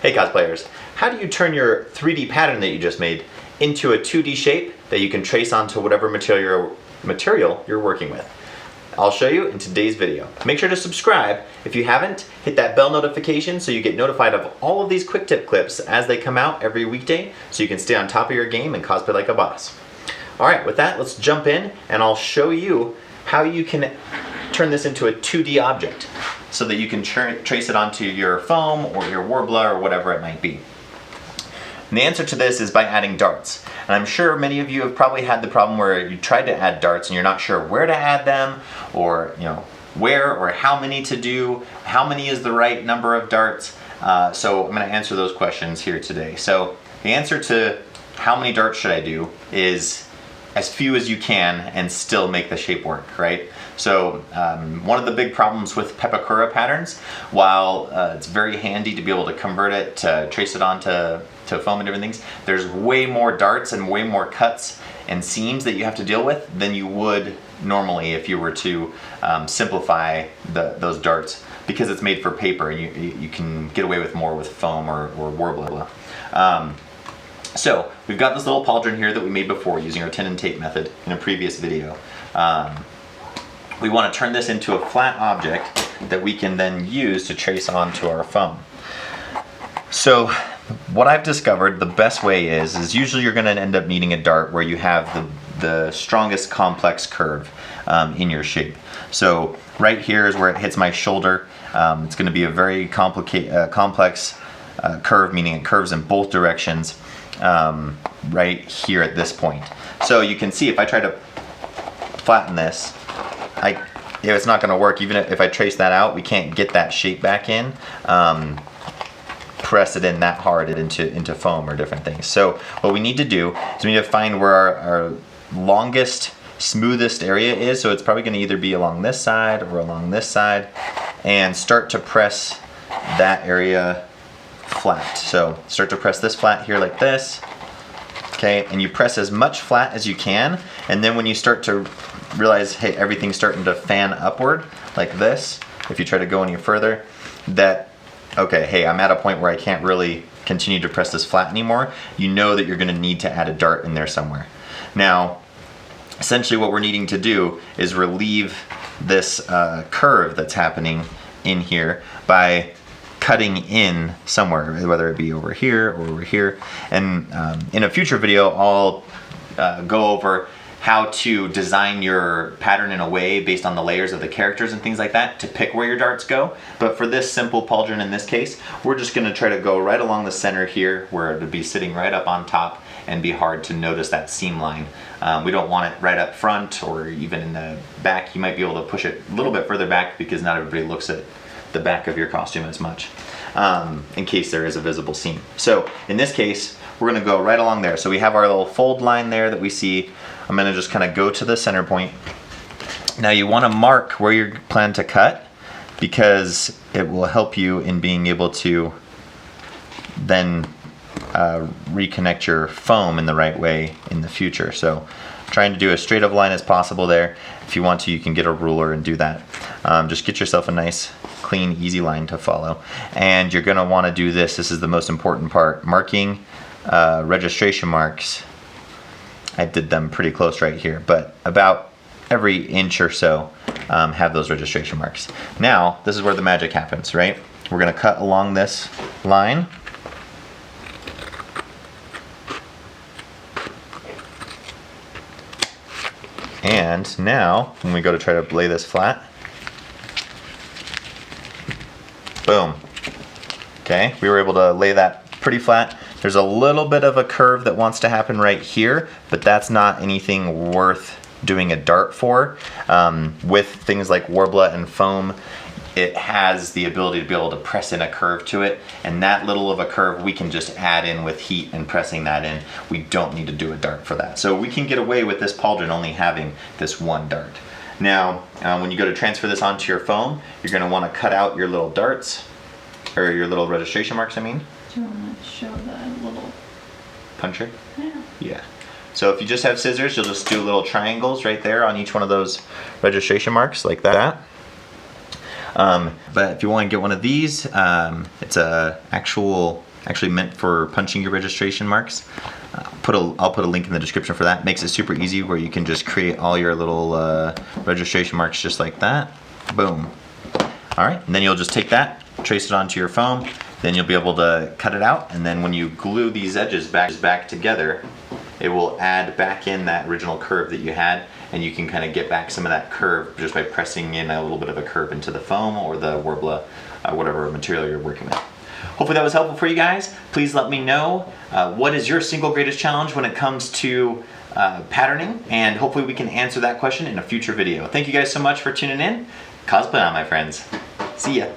Hey cosplayers, how do you turn your 3D pattern that you just made into a 2D shape that you can trace onto whatever material you're working with? I'll show you in today's video. Make sure to subscribe. If you haven't, hit that bell notification so you get notified of all of these quick tip clips as they come out every weekday so you can stay on top of your game and cosplay like a boss. Alright, with that, let's jump in and I'll show you how you can turn this into a 2D object so that you can trace it onto your foam or your Worbla or whatever it might be. And the answer to this is by adding darts. And I'm sure many of you have probably had the problem where you tried to add darts and you're not sure where to add them, or where or how many to do, how many is the right number of darts. So I'm going to answer those questions here today. So the answer to how many darts should I do is as few as you can and still make the shape work, right? So one of the big problems with Pepakura patterns, while it's very handy to be able to convert it, to trace it onto foam and different things, there's way more darts and way more cuts and seams that you have to deal with than you would normally if you were to simplify those darts, because it's made for paper and you can get away with more with foam or Worbla. So we've got this little pauldron here that we made before using our tin and tape method in a previous video. We want to turn this into a flat object that we can then use to trace onto our foam. So what I've discovered, the best way is usually you're going to end up needing a dart where you have the strongest complex curve in your shape. So right here is where it hits my shoulder. It's going to be a very complex curve, meaning it curves in both directions. Right here at this point. So you can see if I try to flatten this, it's not going to work. Even if I trace that out, we can't get that shape back in, press it in that hard into foam or different things. So what we need to do is we need to find where our longest, smoothest area is. So it's probably going to either be along this side or along this side, and start to press that area flat. So start to press this flat here like this, okay, and you press as much flat as you can, and then when you start to realize, hey, everything's starting to fan upward like this, if you try to go any further, that, okay, hey, I'm at a point where I can't really continue to press this flat anymore, you know that you're going to need to add a dart in there somewhere. Now, essentially what we're needing to do is relieve this curve that's happening in here by cutting in somewhere, whether it be over here or over here. And in a future video, I'll go over how to design your pattern in a way based on the layers of the characters and things like that to pick where your darts go. But for this simple pauldron in this case, we're just going to try to go right along the center here where it would be sitting right up on top and be hard to notice that seam line. We don't want it right up front or even in the back. You might be able to push it a little bit further back because not everybody looks at the back of your costume as much, in case there is a visible seam. So in this case, we're going to go right along there. So we have our little fold line there that we see. I'm going to just kind of go to the center point. Now you want to mark where you plan to cut, because it will help you in being able to then reconnect your foam in the right way in the future. So trying to do as straight of line as possible there. If you want to, you can get a ruler and do that. Just get yourself a nice, clean, easy line to follow. And you're going to want to do this. This is the most important part. Marking registration marks. I did them pretty close right here, but about every inch or so have those registration marks. Now, this is where the magic happens, right? We're going to cut along this line. And now, when we go to try to lay this flat, boom. Okay, we were able to lay that pretty flat. There's a little bit of a curve that wants to happen right here, but that's not anything worth doing a dart for. With things like Worbla and foam, it has the ability to be able to press in a curve to it, and that little of a curve we can just add in with heat and pressing that in. We don't need to do a dart for that. So we can get away with this pauldron only having this one dart. Now, when you go to transfer this onto your foam, you're going to want to cut out your little darts, or your little registration marks, I mean. Do you want to show the little puncher? Yeah. Yeah. So if you just have scissors, you'll just do little triangles right there on each one of those registration marks, like that. But if you want to get one of these, it's a actual actually meant for punching your registration marks. I'll put a link in the description for that. Makes it super easy where you can just create all your little registration marks just like that. Boom. All right, and then you'll just take that, trace it onto your foam, then you'll be able to cut it out, and then when you glue these edges back together, it will add back in that original curve that you had, and you can kind of get back some of that curve just by pressing in a little bit of a curve into the foam or the Worbla, whatever material you're working with. Hopefully that was helpful for you guys. Please let me know what is your single greatest challenge when it comes to patterning, and hopefully we can answer that question in a future video. Thank you guys so much for tuning in. Cosplay on, my friends. See ya.